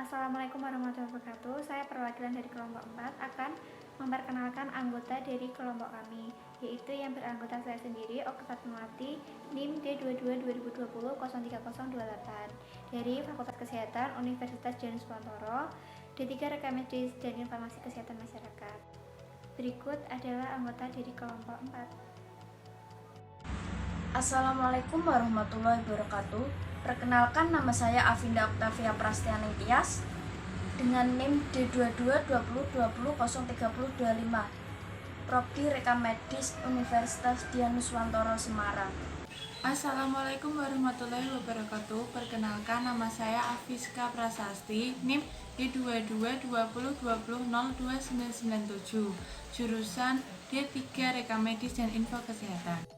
Assalamualaikum warahmatullahi wabarakatuh. Saya perwakilan dari kelompok 4 akan memperkenalkan anggota dari kelompok kami, yaitu yang beranggota saya sendiri, Oktav Melati, NIM D22-2020-03028 dari Fakultas Kesehatan Universitas Dianuswantoro, D3 Rekam Medis dan Informasi Kesehatan Masyarakat. Berikut adalah anggota dari kelompok 4. Assalamualaikum warahmatullahi wabarakatuh. Perkenalkan, nama saya Avinda Oktavia Prastianing Tias dengan NIM D22-2020-03025 Prodi Rekam Medis Universitas Dianuswantoro Semarang. Assalamualaikum warahmatullahi wabarakatuh. Perkenalkan, nama saya Afiska Prasasti, NIM D22-2020-02997, jurusan D3 Rekam Medis dan Info Kesehatan.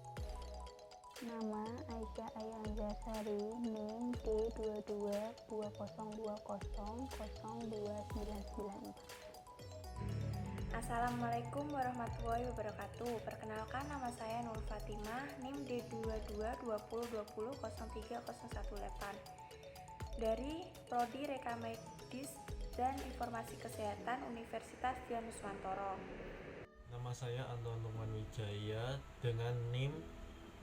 Nama Aisyah Ayu Anjasari, NIM D22-2020-02994. Assalamualaikum warahmatullahi wabarakatuh. Perkenalkan, nama saya Nur Fatimah, NIM D22-2020-03018 dari Prodi Rekam Medis dan Informasi Kesehatan Universitas Dianuswantoro. Nama saya Anton Lukman Wijaya dengan NIM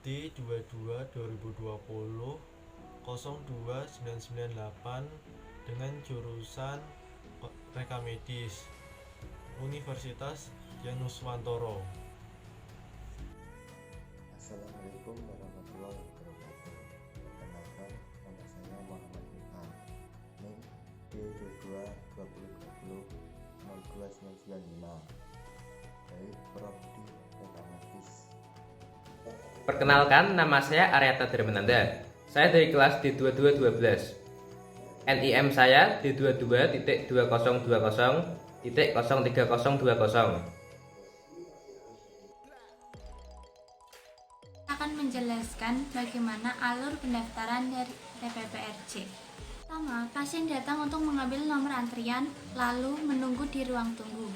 D22-2020-02998 dengan jurusan Rekam Medis Universitas Dianuswantoro. Assalamualaikum warahmatullahi wabarakatuh. Perkenalkan, nama saya Muhammad Ilham, NIM D22-2020-02995 dari Prodi Rekam Medis. Perkenalkan, nama saya Aryata Darmananda. Saya dari kelas D2212. NIM saya D22-2020-03020. Akan menjelaskan bagaimana alur pendaftaran dari TPPRJ. Pertama, pasien datang untuk mengambil nomor antrian, lalu menunggu di ruang tunggu.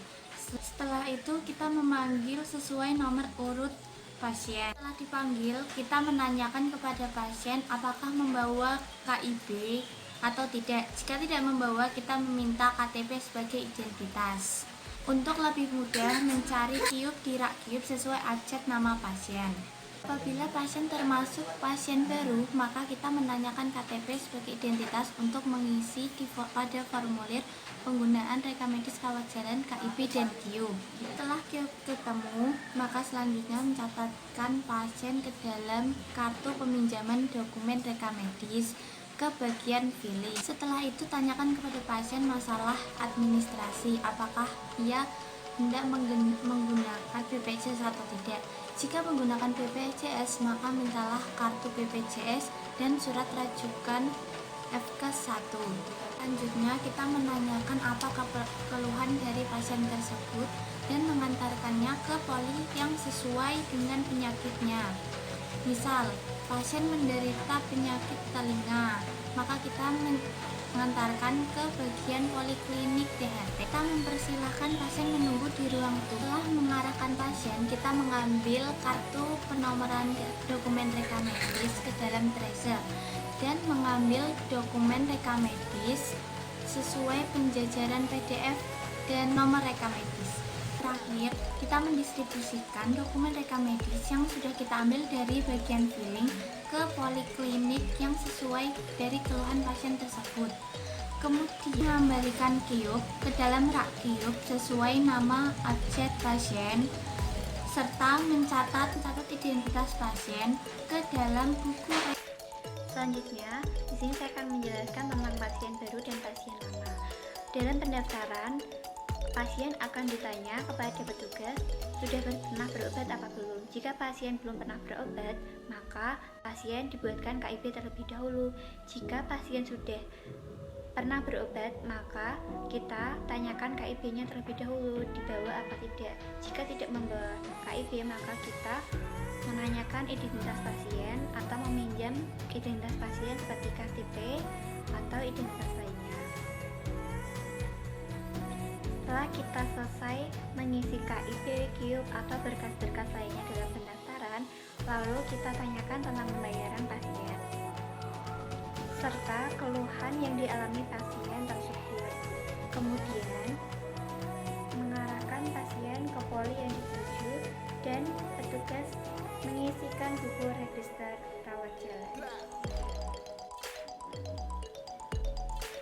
Setelah itu kita memanggil sesuai nomor urut pasien. Setelah dipanggil, kita menanyakan kepada pasien apakah membawa KIB atau tidak. Jika tidak membawa, kita meminta KTP sebagai identitas. Untuk lebih mudah mencari KIUP di rak KIUP sesuai abjad nama pasien. Apabila pasien termasuk pasien baru, maka kita menanyakan KTP sebagai identitas untuk mengisi pada formulir penggunaan rekam medis rawat jalan KIB dan KIUP. Setelah KIUP ketemu, maka selanjutnya mencatatkan pasien ke dalam kartu peminjaman dokumen rekam medis ke bagian pilih. Setelah itu tanyakan kepada pasien masalah administrasi, apakah ia hendak menggunakan BPJS atau tidak. Jika menggunakan BPJS, maka mintalah kartu BPJS dan surat rujukan FK1. Selanjutnya kita menanyakan apa keluhan dari pasien tersebut dan mengantarkannya ke poli yang sesuai dengan penyakitnya. Misal, pasien menderita penyakit telinga, maka kita mengantarkan ke bagian poliklinik DHT. Kita mempersilahkan pasien menunggu di ruang tunggu. Setelah mengarahkan pasien, kita mengambil kartu penomoran dokumen rekam medis ke dalam tracer dan mengambil dokumen rekam medis sesuai penjajaran PDF dan nomor rekam medis. Terakhir, kita mendistribusikan dokumen rekam medis yang sudah kita ambil dari bagian filling ke poliklinik yang sesuai dari keluhan pasien tersebut. Kemudian mengembalikan KIUP ke dalam rak KIUP sesuai nama abjad pasien serta mencatat identitas pasien ke dalam buku. Selanjutnya, di sini saya akan menjelaskan tentang pasien baru dan pasien lama. Dalam pendaftaran, pasien akan ditanya kepada petugas sudah pernah berobat apa belum. Jika pasien belum pernah berobat, maka pasien dibuatkan KIB terlebih dahulu. Jika pasien sudah pernah berobat, maka kita tanyakan KIB-nya terlebih dahulu, dibawa apa tidak. Jika tidak membawa KIB, maka kita menanyakan identitas pasien atau meminjam identitas pasien seperti KTP atau identitas lainnya. Setelah kita selesai mengisi KIP, KIUP, atau berkas-berkas lainnya dalam pendaftaran, lalu kita tanyakan tentang pembayaran pasien serta keluhan yang dialami pasien tersebut. Kemudian, mengarahkan pasien ke poli yang dituju dan petugas mengisikan buku register rawat jalan.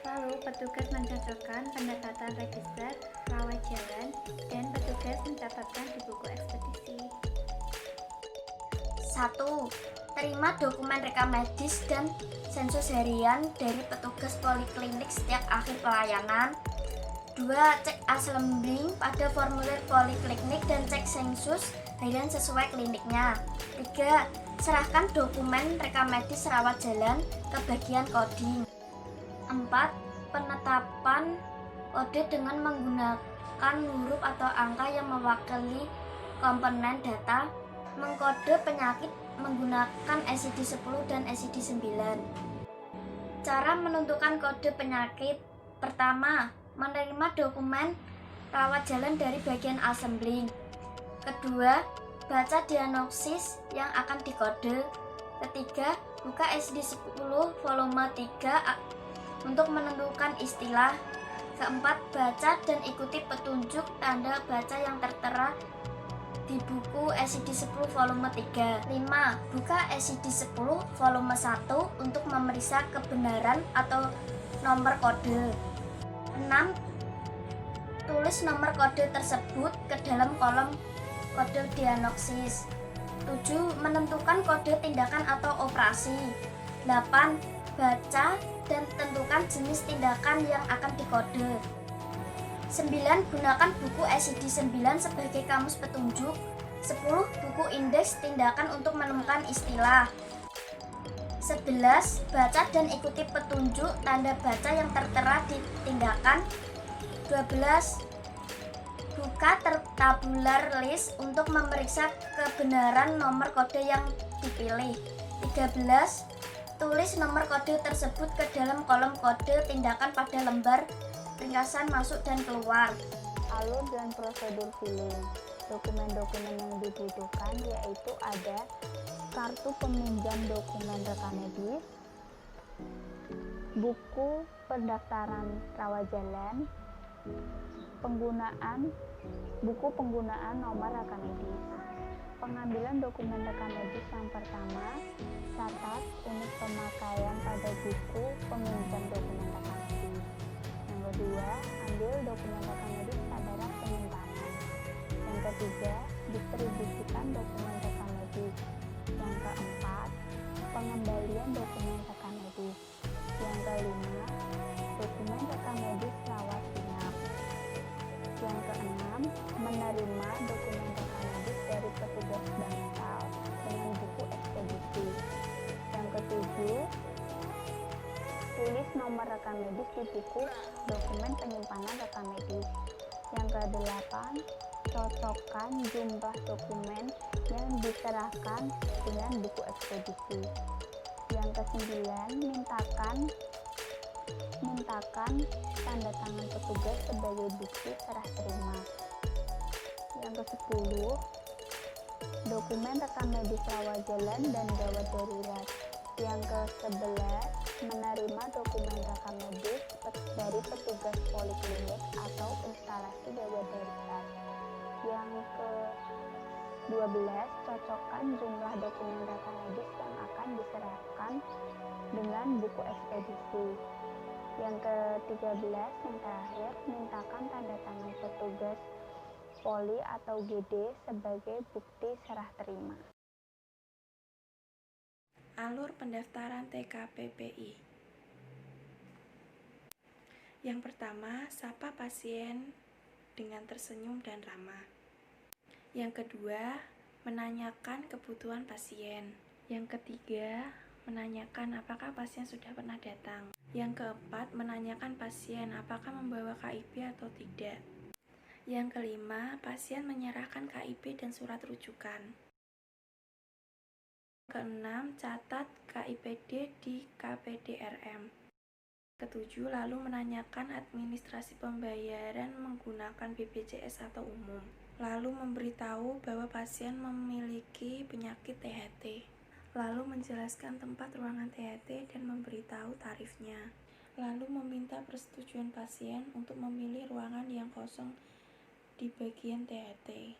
Lalu petugas mencocokkan pendapatan register rawat jalan dan petugas mencatatkan di buku ekspedisi. 1. Terima dokumen rekam medis dan sensus harian dari petugas poliklinik setiap akhir pelayanan. 2. Cek assembling pada formulir poliklinik dan cek sensus harian sesuai kliniknya. 3. Serahkan dokumen rekam medis rawat jalan ke bagian coding. 4. Penetapan kode dengan menggunakan huruf atau angka yang mewakili komponen data. Mengkode penyakit menggunakan SID-10 dan SID-9. Cara menentukan kode penyakit. Pertama, menerima dokumen rawat jalan dari bagian assembling. Kedua, baca diagnosis yang akan dikode. Ketiga, buka SID-10 volume 3 untuk menentukan istilah. Keempat, baca dan ikuti petunjuk tanda baca yang tertera di buku SID-10 volume 3. 5. Buka SID-10 volume 1 untuk memeriksa kebenaran atau nomor kode. 6. Tulis nomor kode tersebut ke dalam kolom kode diagnosis. 7. Menentukan kode tindakan atau operasi. 8. Baca dan tentukan jenis tindakan yang akan dikode. 9. Gunakan buku SID-9 sebagai kamus petunjuk. 10. Buku indeks tindakan untuk menemukan istilah. 11. Baca dan ikuti petunjuk tanda baca yang tertera di tindakan. 12. Buka tabular list untuk memeriksa kebenaran nomor kode yang dipilih. 13. Tulis nomor kode tersebut ke dalam kolom kode tindakan pada lembar ringkasan masuk dan keluar. Alur dan prosedur filling. Dokumen-dokumen yang dibutuhkan yaitu ada kartu peminjam dokumen rekam medis, buku pendaftaran rawat jalan, buku penggunaan nomor rekam medis. Pengambilan dokumen rekam medis yang pertama, catat unit pemakaian pada buku peminjam dokumen rekam medis. Yang kedua, ambil dokumen rekam medis pada rak penyimpanan. Yang ketiga, distribusikan dokumen rekam medis. Yang keempat, pengembalian dokumen rekam medis. Yang kelima, dokumen rekam medis rawat inap. Yang keenam, menerima dokumen rekam medis dari petugas bangsal dengan buku ekspedisi. Yang ketujuh, tulis nomor rekam medis di buku dokumen penyimpanan rekam medis. Yang kedelapan, cocokkan jumlah dokumen yang diserahkan dengan buku ekspedisi. Yang kesembilan, mintakan tanda tangan petugas sebagai bukti serah terima. Yang ke-10, dokumen rekam medis rawat jalan dan gawat darurat. Yang ke-11, menerima dokumen rekam medis dari petugas poliklinik atau instalasi gawat darurat. Yang ke-12, cocokkan jumlah dokumen rekam medis yang akan diserahkan dengan buku ekspedisi. Yang ke-13, yang terakhir, mintakan tanda tangan petugas poli atau GD sebagai bukti serah terima. Alur pendaftaran TKPPI. Yang pertama, sapa pasien dengan tersenyum dan ramah. Yang kedua, menanyakan kebutuhan pasien. Yang ketiga, menanyakan apakah pasien sudah pernah datang. Yang keempat, menanyakan pasien apakah membawa KIP atau tidak. Yang kelima, pasien menyerahkan KIP dan surat rujukan. Keenam, catat KIPD di KPDRM. Ketujuh, lalu menanyakan administrasi pembayaran menggunakan BPJS atau umum. Lalu memberitahu bahwa pasien memiliki penyakit THT. Lalu menjelaskan tempat ruangan THT dan memberitahu tarifnya. lalu meminta persetujuan pasien untuk memilih ruangan yang kosong di bagian THT.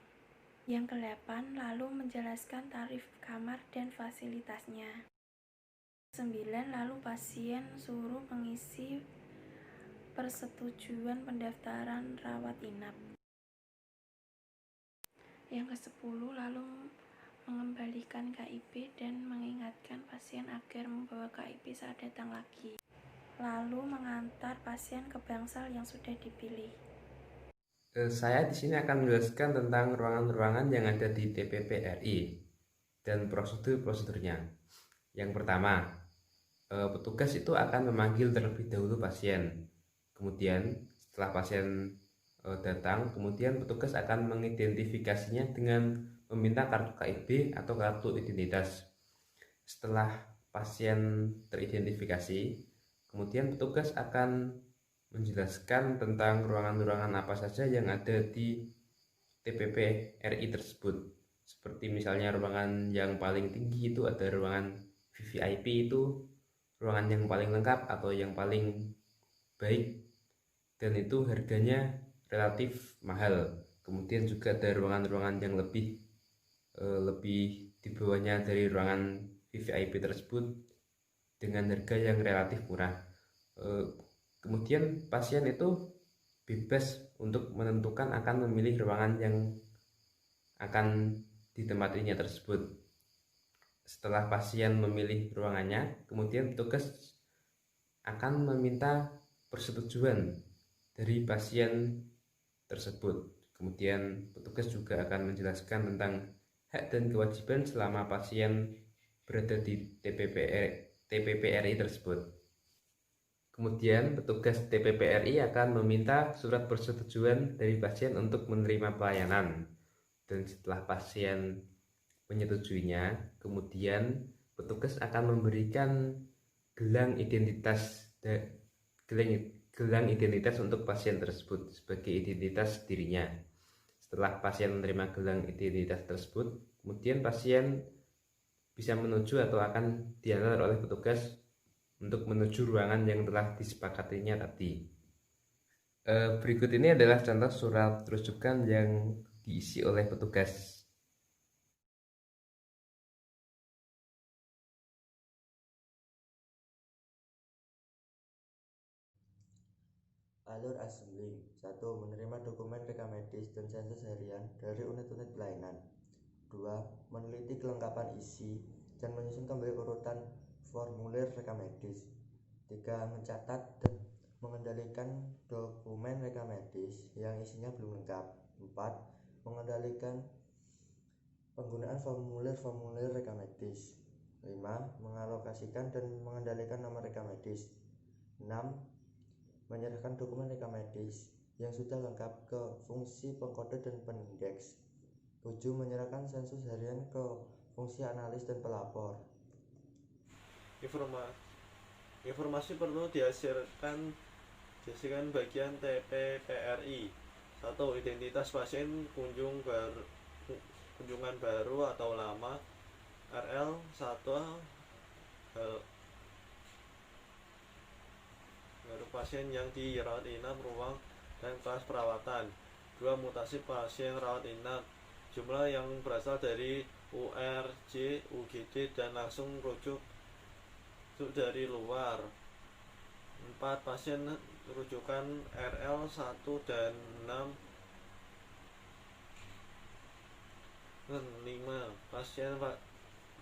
Yang ke-8, lalu menjelaskan tarif kamar dan fasilitasnya. 9, lalu pasien suruh mengisi persetujuan pendaftaran rawat inap. Yang ke-10, lalu mengembalikan KIP dan mengingatkan pasien agar membawa KIP saat datang lagi. Lalu mengantar pasien ke bangsal yang sudah dipilih. Saya di sini akan menjelaskan tentang ruangan-ruangan yang ada di TPP RI dan prosedur-prosedurnya. Yang pertama, petugas itu akan memanggil terlebih dahulu pasien. Kemudian setelah pasien datang, kemudian petugas akan mengidentifikasinya dengan meminta kartu KIP atau kartu identitas. Setelah pasien teridentifikasi, kemudian petugas akan menjelaskan tentang ruangan-ruangan apa saja yang ada di TPP RI tersebut. Seperti misalnya ruangan yang paling tinggi itu ada ruangan VVIP, itu ruangan yang paling lengkap atau yang paling baik, dan itu harganya relatif mahal. Kemudian juga ada ruangan-ruangan yang lebih di bawahnya dari ruangan VVIP tersebut dengan harga yang relatif murah. Kemudian pasien itu bebas untuk menentukan akan memilih ruangan yang akan ditempatinya tersebut. Setelah pasien memilih ruangannya, kemudian petugas akan meminta persetujuan dari pasien tersebut. Kemudian petugas juga akan menjelaskan tentang hak dan kewajiban selama pasien berada di TPP RI tersebut. Kemudian petugas TPP RI akan meminta surat persetujuan dari pasien untuk menerima pelayanan. Dan setelah pasien menyetujuinya, kemudian petugas akan memberikan gelang identitas untuk pasien tersebut sebagai identitas dirinya. Setelah pasien menerima gelang identitas tersebut, kemudian pasien bisa menuju atau akan diantar oleh petugas untuk menuju ruangan yang telah disepakatinya tadi. Berikut ini adalah contoh surat rujukan yang diisi oleh petugas. Alur assembling. 1. Menerima dokumen rekam medis dan sensus harian dari unit-unit pelayanan. 2. Meneliti kelengkapan isi dan menyusun kembali urutan formulir rekam medis. 3. Mencatat dan mengendalikan dokumen rekam medis yang isinya belum lengkap. 4. Mengendalikan penggunaan formulir rekam medis. 5. Mengalokasikan dan mengendalikan nomor rekam medis. 6. Menyerahkan dokumen rekam medis yang sudah lengkap ke fungsi pengkode dan pendeks. 7. Menyerahkan sensus harian ke fungsi analis dan pelapor. Informasi perlu dihasilkan bagian TPPRI. 1. Identitas pasien kunjungan baru atau lama RL1 baru pasien yang dirawat inap ruang dan kelas perawatan. 2. Mutasi pasien rawat inap, jumlah yang berasal dari URJ, UGD dan langsung rujuk dari luar. 4. Pasien rujukan RL1 dan 6. 5.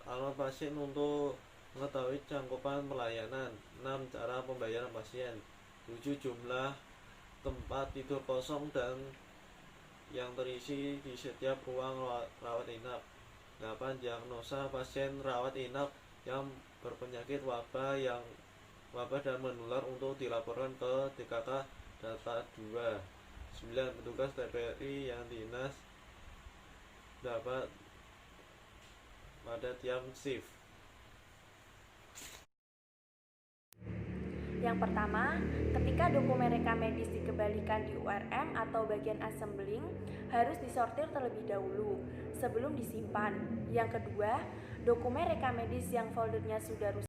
Alamat pasien untuk mengetahui cakupan pelayanan. 6. Cara pembayaran pasien. 7. Jumlah tempat tidur kosong dan yang terisi di setiap ruang rawat inap. 8. Diagnosa pasien rawat inap yang berpenyakit wabah dan menular untuk dilaporkan ke DKK data 2. 9. Petugas TPRI yang dinas dapat pada tiap shift. Yang pertama, ketika dokumen rekam medis dikembalikan di URM atau bagian assembling, harus disortir terlebih dahulu sebelum disimpan. Yang kedua, dokumen rekam medis yang foldernya sudah rusak